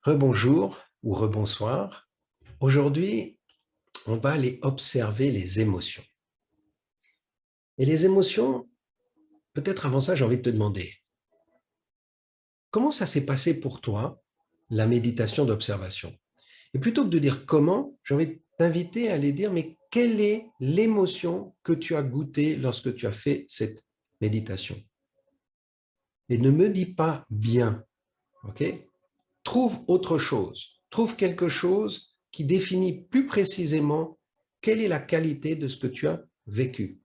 Rebonjour ou rebonsoir. Aujourd'hui, on va aller observer les émotions. Et les émotions, peut-être avant ça, j'ai envie de te demander, comment ça s'est passé pour toi, la méditation d'observation? Et plutôt que de dire comment, j'ai envie de t'inviter à aller dire, mais quelle est l'émotion que tu as goûtée lorsque tu as fait cette méditation? Et ne me dis pas bien, ok? Trouve autre chose, trouve quelque chose qui définit plus précisément quelle est la qualité de ce que tu as vécu.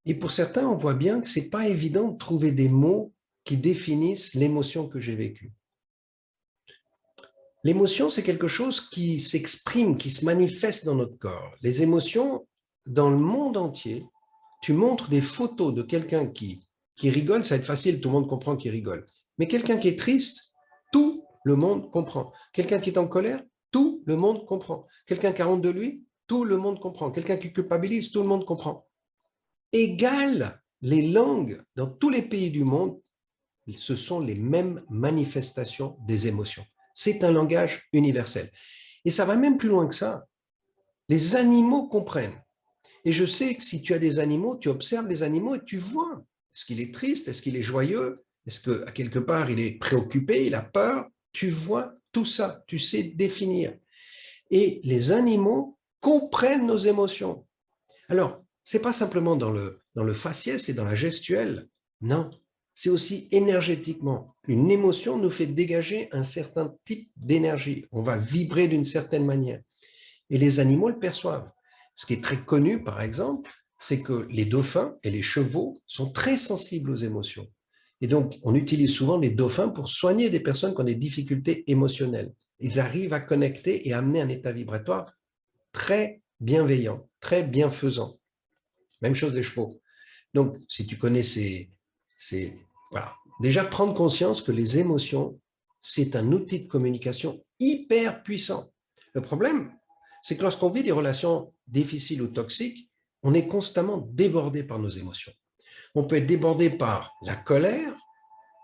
Et pour certains, on voit bien que ce n'est pas évident de trouver des mots qui définissent l'émotion que j'ai vécue. L'émotion, c'est quelque chose qui s'exprime, qui se manifeste dans notre corps. Les émotions, dans le monde entier, tu montres des photos de quelqu'un qui rigole, ça va être facile, tout le monde comprend qu'il rigole. Mais quelqu'un qui est triste, tout le monde comprend. Quelqu'un qui est en colère, tout le monde comprend. Quelqu'un qui a honte de lui, tout le monde comprend. Quelqu'un qui culpabilise, tout le monde comprend. Égale les langues dans tous les pays du monde, ce sont les mêmes manifestations des émotions. C'est un langage universel. Et ça va même plus loin que ça. Les animaux comprennent. Et je sais que si tu as des animaux, tu observes les animaux et tu vois, est-ce qu'il est triste, est-ce qu'il est joyeux, est-ce qu'à quelque part il est préoccupé, il a peur, tu vois tout ça, tu sais définir. Et les animaux comprennent nos émotions. Alors, ce n'est pas simplement dans le faciès et dans la gestuelle, non, c'est aussi énergétiquement. Une émotion nous fait dégager un certain type d'énergie, on va vibrer d'une certaine manière. Et les animaux le perçoivent. Ce qui est très connu, par exemple, c'est que les dauphins et les chevaux sont très sensibles aux émotions. Et donc, on utilise souvent les dauphins pour soigner des personnes qui ont des difficultés émotionnelles. Ils arrivent à connecter et à amener un état vibratoire très bienveillant, très bienfaisant. Même chose des chevaux. Donc, si tu connais voilà. Déjà, prendre conscience que les émotions, c'est un outil de communication hyper puissant. Le problème, c'est que lorsqu'on vit des relations difficiles ou toxiques, on est constamment débordé par nos émotions. On peut être débordé par la colère,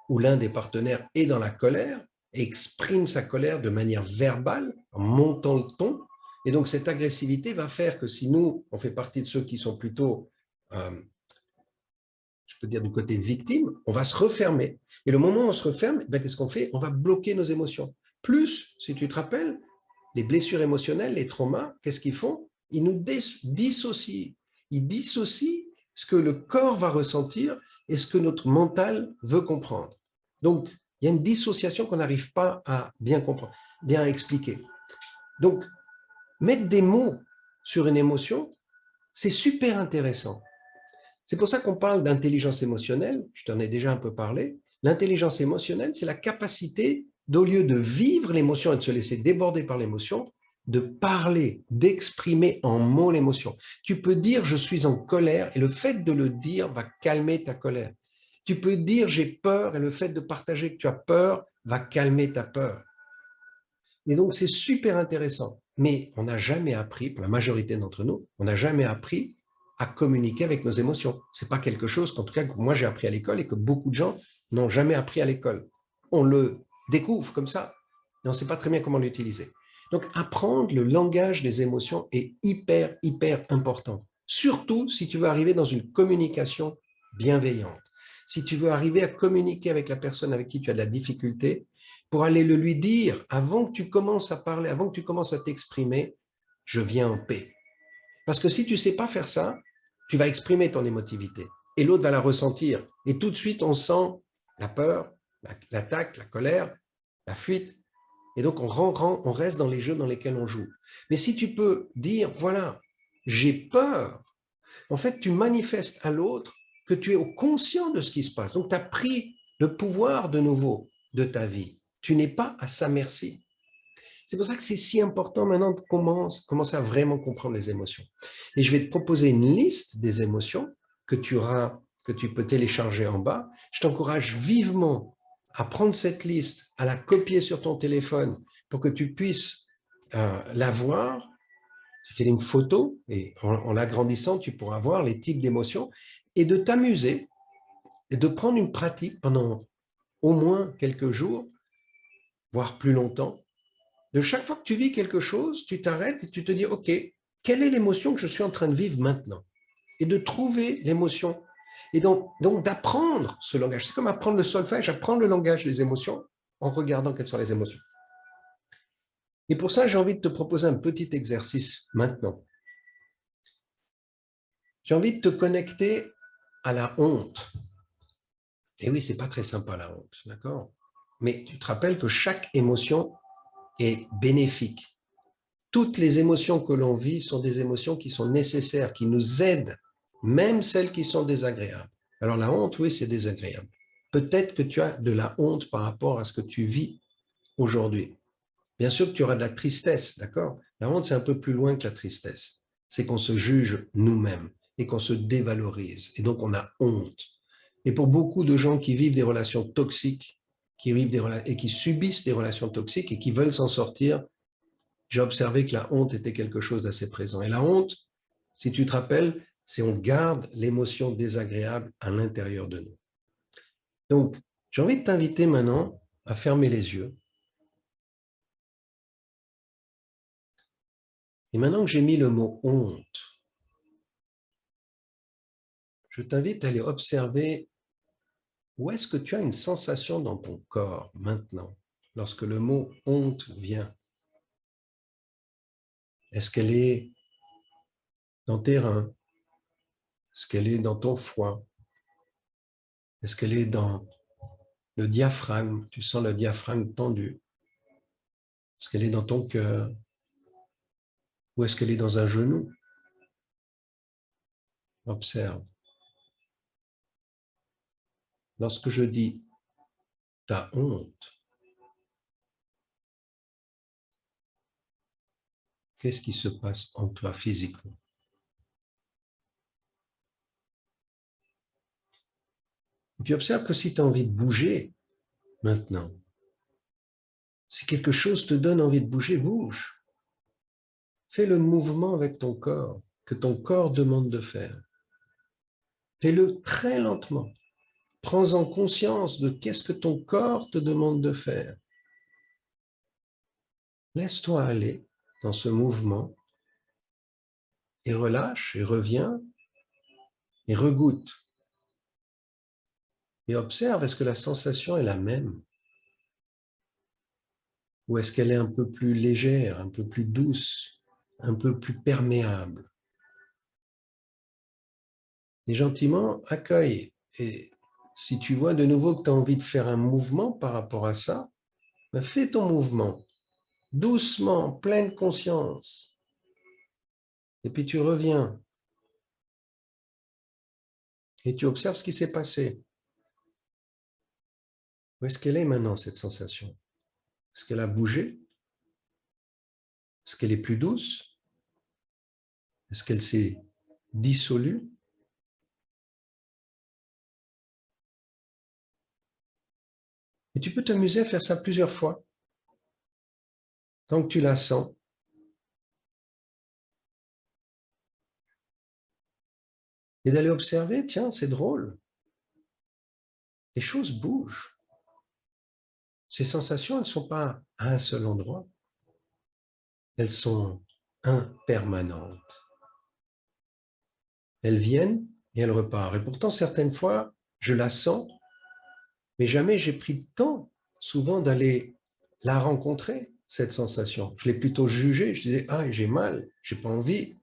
où l'un des partenaires est dans la colère et exprime sa colère de manière verbale, en montant le ton. Et donc, cette agressivité va faire que si nous, on fait partie de ceux qui sont plutôt, je peux dire, du côté victime, on va se refermer. Et le moment où on se referme, ben, qu'est-ce qu'on fait? On va bloquer nos émotions. Plus, si tu te rappelles, les blessures émotionnelles, les traumas, qu'est-ce qu'ils font? Ils nous dissocient. Ils dissocient ce que le corps va ressentir et ce que notre mental veut comprendre. Donc, il y a une dissociation qu'on n'arrive pas à bien comprendre, bien expliquer. Donc, mettre des mots sur une émotion, c'est super intéressant. C'est pour ça qu'on parle d'intelligence émotionnelle, je t'en ai déjà un peu parlé. L'intelligence émotionnelle, c'est la capacité, au lieu de vivre l'émotion et de se laisser déborder par l'émotion, de parler, d'exprimer en mots l'émotion. Tu peux dire « je suis en colère » et le fait de le dire va calmer ta colère. Tu peux dire « j'ai peur » et le fait de partager que tu as peur va calmer ta peur. Et donc, c'est super intéressant. Mais on n'a jamais appris, pour la majorité d'entre nous, on n'a jamais appris à communiquer avec nos émotions. Ce n'est pas quelque chose qu'en tout cas, que moi j'ai appris à l'école et que beaucoup de gens n'ont jamais appris à l'école. On le découvre comme ça, et on ne sait pas très bien comment l'utiliser. Donc, apprendre le langage des émotions est hyper, hyper important. Surtout si tu veux arriver dans une communication bienveillante. Si tu veux arriver à communiquer avec la personne avec qui tu as de la difficulté, pour aller le lui dire avant que tu commences à parler, avant que tu commences à t'exprimer, je viens en paix. Parce que si tu ne sais pas faire ça, tu vas exprimer ton émotivité et l'autre va la ressentir. Et tout de suite, on sent la peur, l'attaque, la colère, la fuite. Et donc, on reste dans les jeux dans lesquels on joue. Mais si tu peux dire, voilà, j'ai peur, en fait, tu manifestes à l'autre que tu es conscient de ce qui se passe. Donc, tu as pris le pouvoir de nouveau de ta vie. Tu n'es pas à sa merci. C'est pour ça que c'est si important maintenant de commencer à vraiment comprendre les émotions. Et je vais te proposer une liste des émotions que tu peux télécharger en bas. Je t'encourage vivement à prendre cette liste, à la copier sur ton téléphone pour que tu puisses la voir. Tu fais une photo et en l'agrandissant, tu pourras voir les types d'émotions et de t'amuser et de prendre une pratique pendant au moins quelques jours, voire plus longtemps. De chaque fois que tu vis quelque chose, tu t'arrêtes et tu te dis, OK, quelle est l'émotion que je suis en train de vivre maintenant? Et de trouver l'émotion. Et donc d'apprendre ce langage. C'est comme apprendre le solfège, apprendre le langage des émotions en regardant quelles sont les émotions. Et pour ça, j'ai envie de te proposer un petit exercice maintenant. J'ai envie de te connecter à la honte. Et oui, c'est pas très sympa la honte, d'accord? Mais tu te rappelles que chaque émotion est bénéfique. Toutes les émotions que l'on vit sont des émotions qui sont nécessaires, qui nous aident, même celles qui sont désagréables. Alors la honte, oui, c'est désagréable. Peut-être que tu as de la honte par rapport à ce que tu vis aujourd'hui. Bien sûr que tu auras de la tristesse, d'accord? La honte, c'est un peu plus loin que la tristesse. C'est qu'on se juge nous-mêmes et qu'on se dévalorise. Et donc, on a honte. Et pour beaucoup de gens qui vivent des relations toxiques, et qui subissent des relations toxiques et qui veulent s'en sortir, j'ai observé que la honte était quelque chose d'assez présent. Et la honte, si tu te rappelles, c'est on garde l'émotion désagréable à l'intérieur de nous. Donc, j'ai envie de t'inviter maintenant à fermer les yeux. Et maintenant que j'ai mis le mot honte, je t'invite à aller observer où est-ce que tu as une sensation dans ton corps maintenant, lorsque le mot honte vient. Est-ce qu'elle est dans tes reins? Est-ce qu'elle est dans ton foie? Est-ce qu'elle est dans le diaphragme? Tu sens le diaphragme tendu? Est-ce qu'elle est dans ton cœur? Ou est-ce qu'elle est dans un genou? Observe. Lorsque je dis ta honte, qu'est-ce qui se passe en toi physiquement? Et puis observe que si tu as envie de bouger maintenant, si quelque chose te donne envie de bouger, bouge. Fais le mouvement avec ton corps que ton corps demande de faire. Fais-le très lentement. Prends-en conscience de qu'est-ce que ton corps te demande de faire. Laisse-toi aller dans ce mouvement et relâche et reviens et regoute. Et observe, est-ce que la sensation est la même? Ou est-ce qu'elle est un peu plus légère, un peu plus douce, un peu plus perméable? Et gentiment, accueille. Et si tu vois de nouveau que tu as envie de faire un mouvement par rapport à ça, ben fais ton mouvement, doucement, pleine conscience. Et puis tu reviens et tu observes ce qui s'est passé. Où est-ce qu'elle est maintenant, cette sensation? Est-ce qu'elle a bougé? Est-ce qu'elle est plus douce? Est-ce qu'elle s'est dissolue? Et tu peux t'amuser à faire ça plusieurs fois, tant que tu la sens. Et d'aller observer, tiens, c'est drôle. Les choses bougent. Ces sensations, elles ne sont pas à un seul endroit. Elles sont impermanentes. Elles viennent et elles repartent. Et pourtant, certaines fois, je la sens, mais jamais j'ai pris le temps, souvent, d'aller la rencontrer, cette sensation. Je l'ai plutôt jugée. Je disais, ah, j'ai mal, j'ai pas envie.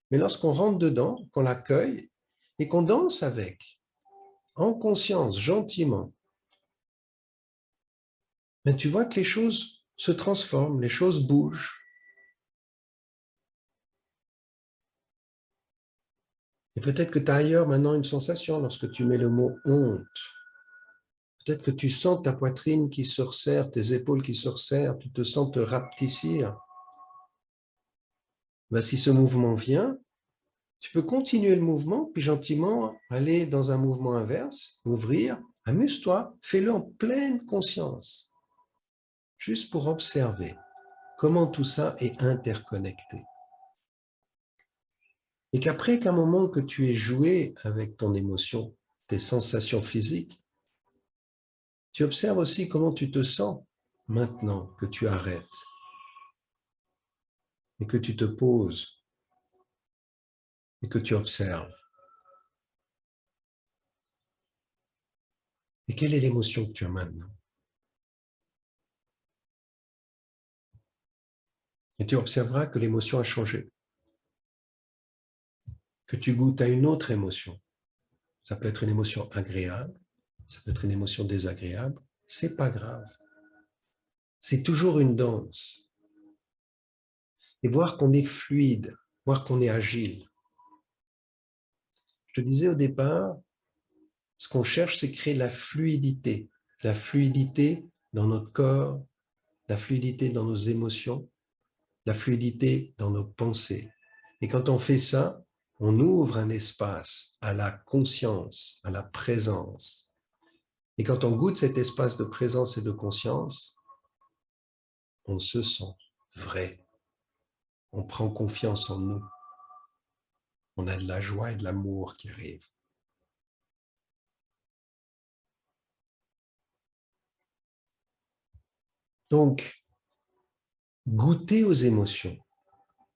Mais lorsqu'on rentre dedans, qu'on l'accueille et qu'on danse avec, en conscience, gentiment, ben, tu vois que les choses se transforment, les choses bougent. Et peut-être que tu as ailleurs maintenant une sensation lorsque tu mets le mot honte. Peut-être que tu sens ta poitrine qui se resserre, tes épaules qui se resserrent, tu te sens te rapetissir. Ben, si ce mouvement vient, tu peux continuer le mouvement, puis gentiment aller dans un mouvement inverse, ouvrir, amuse-toi, fais-le en pleine conscience, juste pour observer comment tout ça est interconnecté. Et qu'après qu'un moment que tu aies joué avec ton émotion, tes sensations physiques, Tu observes aussi comment tu te sens maintenant que tu arrêtes et que tu te poses et que tu observes. Et quelle est l'émotion que tu as maintenant? Et tu observeras que l'émotion a changé, que tu goûtes à une autre émotion. Ça peut être une émotion agréable, ça peut être une émotion désagréable, c'est pas grave. C'est toujours une danse. Et voir qu'on est fluide, voir qu'on est agile. Je te disais au départ, ce qu'on cherche, c'est créer la fluidité dans notre corps, la fluidité dans nos émotions, la fluidité dans nos pensées. Et quand on fait ça, on ouvre un espace à la conscience, à la présence. Et quand on goûte cet espace de présence et de conscience, on se sent vrai. On prend confiance en nous. On a de la joie et de l'amour qui arrivent. Donc, goûter aux émotions,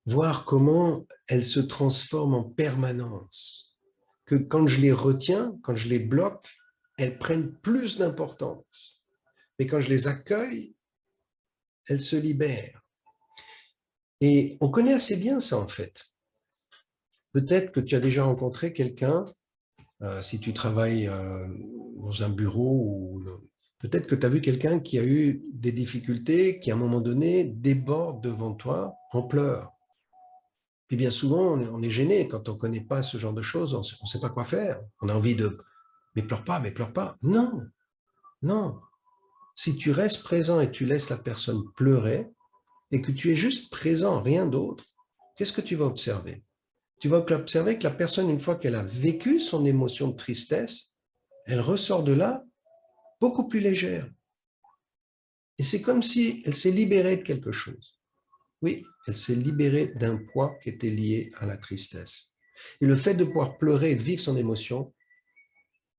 voir comment elles se transforment en permanence, que quand je les retiens, quand je les bloque, elles prennent plus d'importance. Mais quand je les accueille, elles se libèrent. Et on connaît assez bien ça en fait. Peut-être que tu as déjà rencontré quelqu'un, si tu travailles dans un bureau, ou peut-être que tu as vu quelqu'un qui a eu des difficultés, qui à un moment donné déborde devant toi en pleurs. Puis bien souvent, on est gêné quand on ne connaît pas ce genre de choses, on ne sait pas quoi faire. On a envie de « mais pleure pas, mais pleure pas ». Non, non. Si tu restes présent et tu laisses la personne pleurer et que tu es juste présent, rien d'autre, qu'est-ce que tu vas observer? Tu vas observer que la personne, une fois qu'elle a vécu son émotion de tristesse, elle ressort de là beaucoup plus légère. Et c'est comme si elle s'est libérée de quelque chose. Oui, elle s'est libérée d'un poids qui était lié à la tristesse. Et le fait de pouvoir pleurer et de vivre son émotion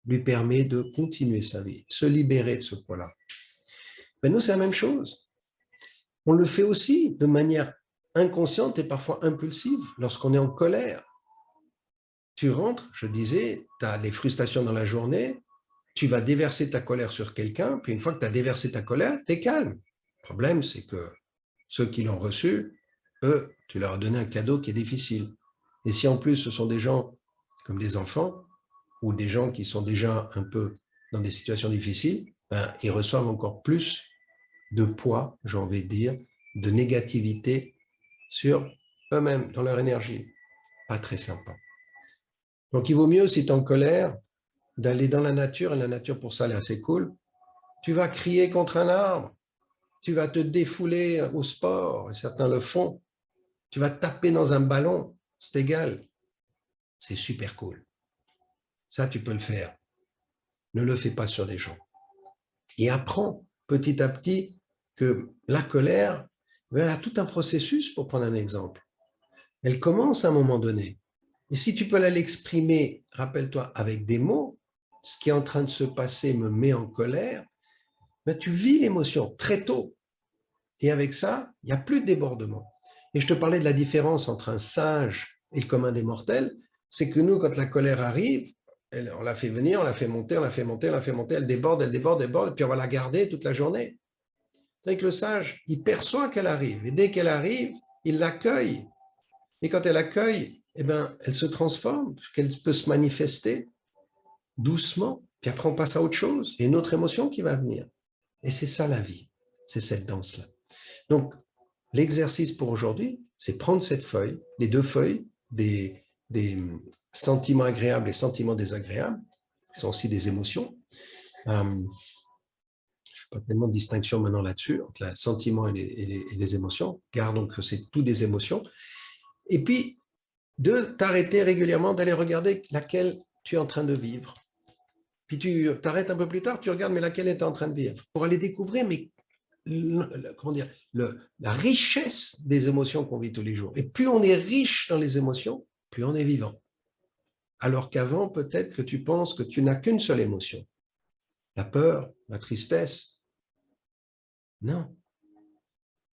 lui permet de continuer sa vie, se libérer de ce poids-là. Mais nous, c'est la même chose. On le fait aussi de manière inconsciente et parfois impulsive lorsqu'on est en colère. Tu rentres, je disais, tu as les frustrations dans la journée, tu vas déverser ta colère sur quelqu'un, puis une fois que tu as déversé ta colère, tu es calme. Le problème, c'est que ceux qui l'ont reçu, eux, tu leur as donné un cadeau qui est difficile. Et si en plus ce sont des gens comme des enfants, ou des gens qui sont déjà un peu dans des situations difficiles, ben, ils reçoivent encore plus de poids, j'ai envie de dire, de négativité sur eux-mêmes, dans leur énergie. Pas très sympa. Donc il vaut mieux, si tu es en colère, d'aller dans la nature, et la nature pour ça elle est assez cool. Tu vas crier contre un arbre, tu vas te défouler au sport, et certains le font, tu vas taper dans un ballon, c'est égal, c'est super cool. Ça, tu peux le faire. Ne le fais pas sur des gens. Et apprends petit à petit que la colère, elle a tout un processus, pour prendre un exemple. Elle commence à un moment donné. Et si tu peux l'exprimer, rappelle-toi, avec des mots, ce qui est en train de se passer me met en colère, ben tu vis l'émotion très tôt. Et avec ça, il n'y a plus de débordement. Et je te parlais de la différence entre un sage et le commun des mortels, c'est que nous, quand la colère arrive, on la fait venir, on la fait monter, on la fait monter, on la fait monter, elle déborde, elle déborde, elle déborde, et puis on va la garder toute la journée. Tandis que le sage, il perçoit qu'elle arrive, et dès qu'elle arrive, il l'accueille. Et quand elle accueille, eh ben, elle se transforme, qu'elle peut se manifester doucement, puis après on passe à autre chose, et une autre émotion qui va venir. Et c'est ça la vie, c'est cette danse-là. Donc, l'exercice pour aujourd'hui, c'est prendre cette feuille, les deux feuilles, des sentiments agréables et sentiments désagréables, qui sont aussi des émotions. Je ne fais pas tellement de distinction maintenant là-dessus, entre les sentiments et les émotions. Gardons que c'est tout des émotions. Et puis, de t'arrêter régulièrement, d'aller regarder laquelle tu es en train de vivre. Puis tu t'arrêtes un peu plus tard, tu regardes, mais laquelle est en train de vivre, pour aller découvrir, mais comment dire, la richesse des émotions qu'on vit tous les jours. Et plus on est riche dans les émotions, plus on est vivant. Alors qu'avant, peut-être que tu penses que tu n'as qu'une seule émotion. la peur, la tristesse. Non.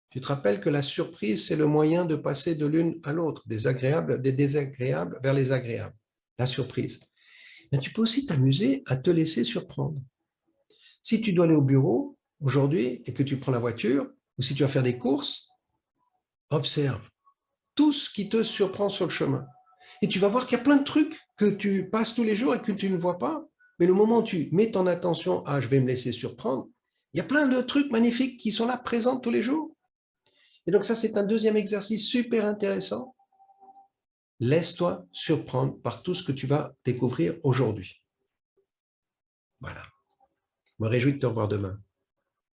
Tu te rappelles que la surprise, c'est le moyen de passer de l'une à l'autre, des désagréables vers les agréables. La surprise. Mais tu peux aussi t'amuser à te laisser surprendre. Si tu dois aller au bureau aujourd'hui et que tu prends la voiture, ou si tu vas faire des courses, observe tout ce qui te surprend sur le chemin. Et tu vas voir qu'il y a plein de trucs que tu passes tous les jours et que tu ne vois pas. Mais le moment où tu mets ton attention à « je vais me laisser surprendre », il y a plein de trucs magnifiques qui sont là, présents tous les jours. Et donc ça, c'est un deuxième exercice super intéressant. Laisse-toi surprendre par tout ce que tu vas découvrir aujourd'hui. Voilà. Je me réjouis de te revoir demain.